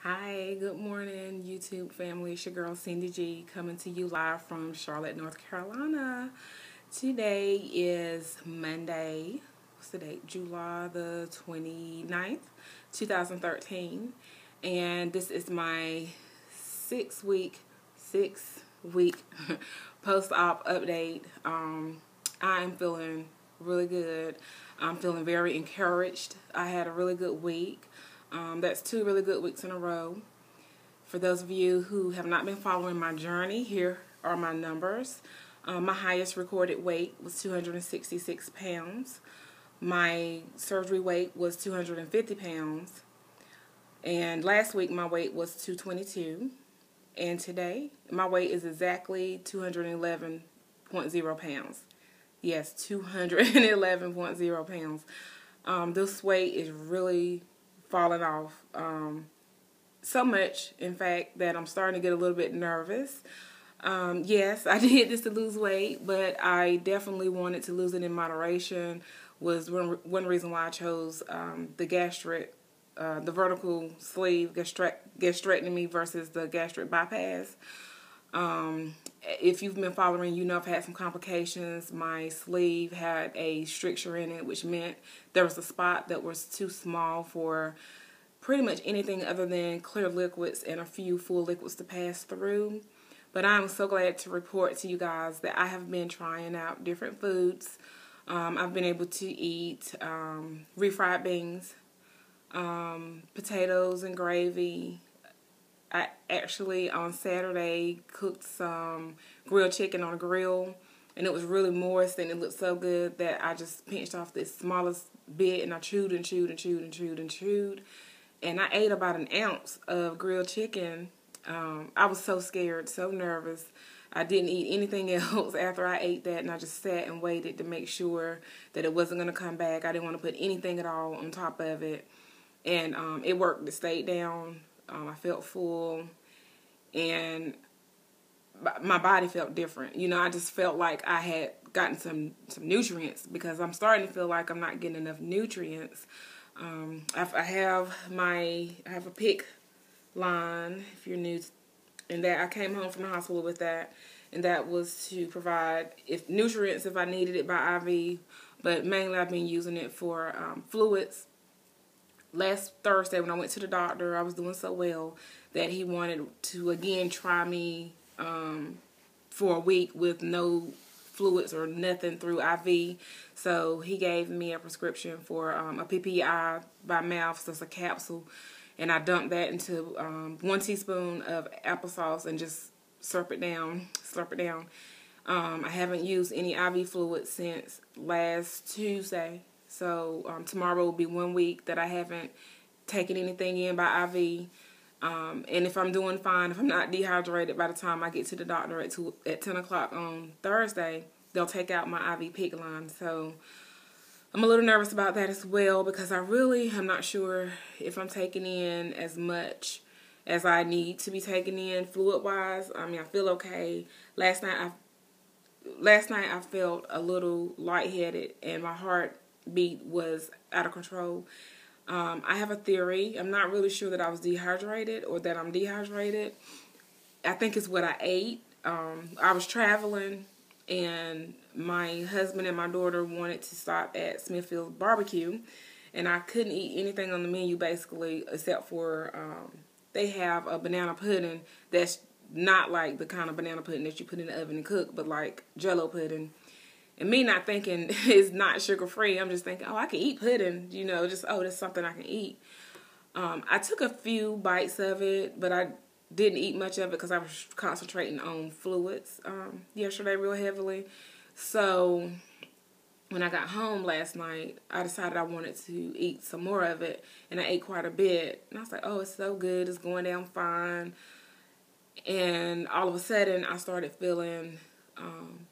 Hi, good morning, YouTube family. It's your girl, Cindy G, coming to you live from Charlotte, North Carolina. Today is Monday. What's the date? July the 29th, 2013. And this is my six week post-op update. I'm feeling really good. I'm feeling very encouraged. I had a really good week. That's 2 really good weeks in a row. For those of you who have not been following my journey, here are my numbers. My highest recorded weight was 266 pounds. My surgery weight was 250 pounds. And last week my weight was 222. And today my weight is exactly 211.0 pounds. Yes, 211.0 pounds. This weight is really falling off so much, in fact, that I'm starting to get a little bit nervous. Yes, I did this to lose weight, but I definitely wanted to lose it in moderation. Was one reason why I chose the vertical sleeve gastrectomy versus the gastric bypass. If you've been following, you know I've had some complications. My sleeve had a stricture in it, which meant there was a spot that was too small for pretty much anything other than clear liquids and a few full liquids to pass through. But I'm so glad to report to you guys that I have been trying out different foods. I've been able to eat refried beans, potatoes and gravy. I actually on Saturday cooked some grilled chicken on a grill, and it was really moist and it looked so good that I just pinched off this smallest bit and I chewed and chewed and chewed and chewed and chewed. And I ate about an ounce of grilled chicken. I was so scared, so nervous. I didn't eat anything else after I ate that, and I just sat and waited to make sure that it wasn't going to come back. I didn't want to put anything at all on top of it. And it worked. It stayed down. I felt full, and my body felt different. You know, I just felt like I had gotten some nutrients, because I'm starting to feel like I'm not getting enough nutrients. I have a pick line, if you're new, and that I came home from the hospital with that, and that was to provide nutrients if I needed it by IV, but mainly I've been using it for fluids. Last Thursday when I went to the doctor, I was doing so well that he wanted to again try me for a week with no fluids or nothing through IV. So he gave me a prescription for a PPI by mouth, so it's a capsule, and I dumped that into 1 teaspoon of applesauce and just slurp it down. I haven't used any IV fluid since last Tuesday. So tomorrow will be 1 week that I haven't taken anything in by IV. And if I'm doing fine, if I'm not dehydrated by the time I get to the doctor at 10 o'clock on Thursday, they'll take out my IV pick line. So I'm a little nervous about that as well, because I really am not sure if I'm taking in as much as I need to be taking in fluid-wise. I mean, I feel okay. Last night I felt a little lightheaded, and my heartbeat was out of control. I have a theory. I'm not really sure that I was dehydrated or that I'm dehydrated. I think it's what I ate. I was traveling, and my husband and my daughter wanted to stop at Smithfield's Barbecue, and I couldn't eat anything on the menu basically except for they have a banana pudding that's not like the kind of banana pudding that you put in the oven and cook, but like Jell-O pudding. And me not thinking it's not sugar-free, I'm just thinking, oh, I can eat pudding, you know, just, oh, that's something I can eat. I took a few bites of it, but I didn't eat much of it because I was concentrating on fluids yesterday real heavily. So when I got home last night, I decided I wanted to eat some more of it, and I ate quite a bit. And I was like, oh, it's so good, it's going down fine. And all of a sudden, I started feeling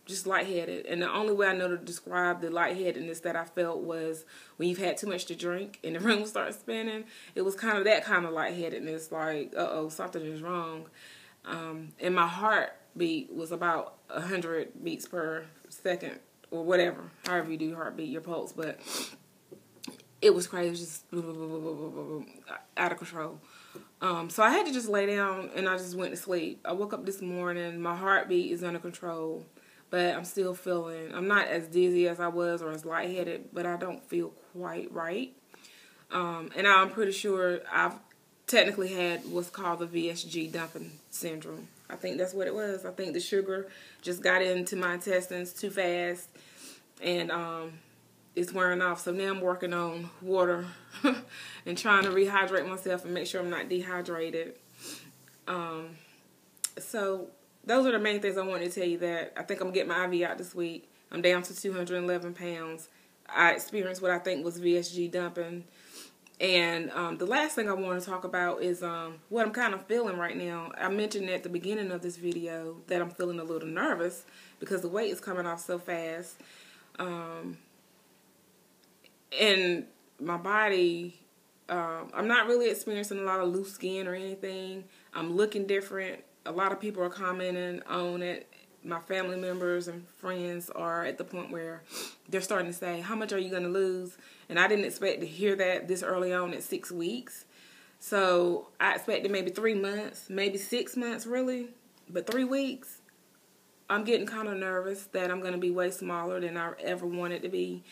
just lightheaded. And the only way I know to describe the lightheadedness that I felt was when you've had too much to drink and the room starts spinning. It was kind of that kind of lightheadedness, like, uh-oh, something is wrong. And my heartbeat was about 100 beats per second, or whatever, however you do heartbeat, your pulse. But it was crazy, it was just out of control. So I had to just lay down and I just went to sleep. I woke up this morning. My heartbeat is under control, but I'm still feeling, I'm not as dizzy as I was or as lightheaded, but I don't feel quite right. And I'm pretty sure I've technically had what's called the VSG dumping syndrome. I think that's what it was. I think the sugar just got into my intestines too fast, and it's wearing off. So now I'm working on water and trying to rehydrate myself and make sure I'm not dehydrated. So those are the main things I wanted to tell you. That I think I'm getting my IV out this week. I'm down to 211 pounds. I experienced what I think was VSG dumping. And the last thing I want to talk about is what I'm kind of feeling right now. I mentioned at the beginning of this video that I'm feeling a little nervous because the weight is coming off so fast. And my body, I'm not really experiencing a lot of loose skin or anything. I'm looking different. A lot of people are commenting on it. My family members and friends are at the point where they're starting to say, how much are you going to lose? And I didn't expect to hear that this early on at 6 weeks. So I expected maybe 3 months, maybe 6 months really. But 3 weeks, I'm getting kind of nervous that I'm going to be way smaller than I ever wanted to be.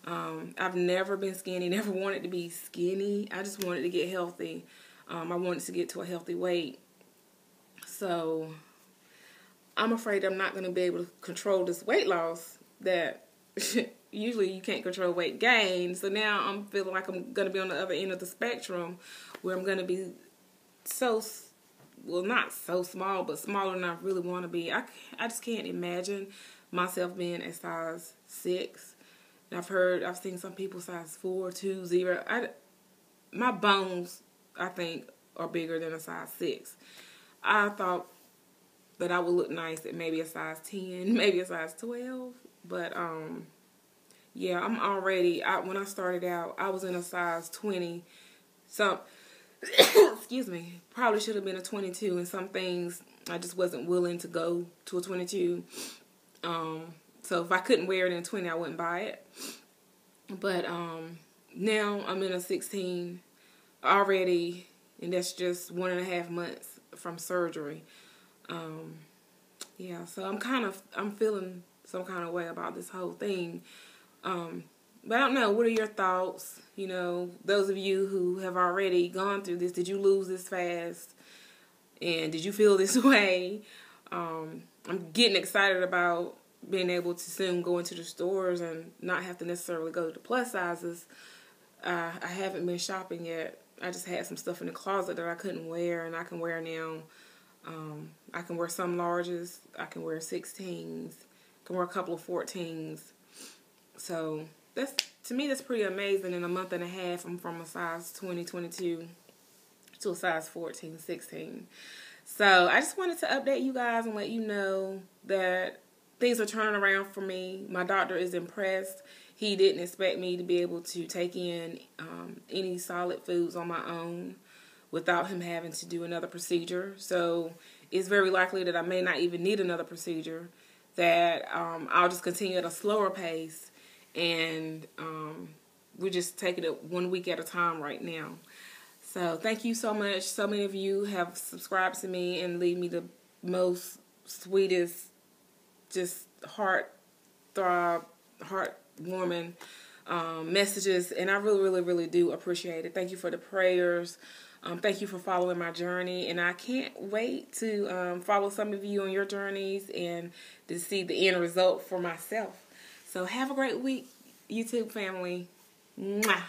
I've never been skinny, never wanted to be skinny. I just wanted to get healthy. I wanted to get to a healthy weight. So I'm afraid I'm not going to be able to control this weight loss that usually you can't control weight gain. So now I'm feeling like I'm going to be on the other end of the spectrum where I'm going to be so, well, not so small, but smaller than I really want to be. I just can't imagine myself being a size 6. And I've seen some people size 4, 2, 0. My bones, I think, are bigger than a size 6. I thought that I would look nice at maybe a size 10, maybe a size 12. But, yeah, I'm already, when I started out, I was in a size 20. Excuse me, probably should have been a 22. And some things, I just wasn't willing to go to a 22. So if I couldn't wear it in 20, I wouldn't buy it. But now I'm in a 16 already, and that's just 1.5 months from surgery. Yeah, so I'm feeling some kind of way about this whole thing. But I don't know, what are your thoughts? You know, those of you who have already gone through this, did you lose this fast? And did you feel this way? I'm getting excited about being able to soon go into the stores and not have to necessarily go to the plus sizes. I haven't been shopping yet. I just had some stuff in the closet that I couldn't wear, and I can wear now. I can wear some larges. I can wear 16s. I can wear a couple of 14s. So to me, that's pretty amazing. In a month and a half, I'm from a size 20, 22 to a size 14, 16. So I just wanted to update you guys and let you know that things are turning around for me. My doctor is impressed. He didn't expect me to be able to take in any solid foods on my own without him having to do another procedure. So it's very likely that I may not even need another procedure, that I'll just continue at a slower pace, and we're just taking it 1 week at a time right now. So thank you so much. So many of you have subscribed to me and leave me the most sweetest, just heartwarming messages, and I really do appreciate it. Thank you for the prayers. Thank you for following my journey, and I can't wait to follow some of you on your journeys and to see the end result for myself. So have a great week, YouTube family. Mwah.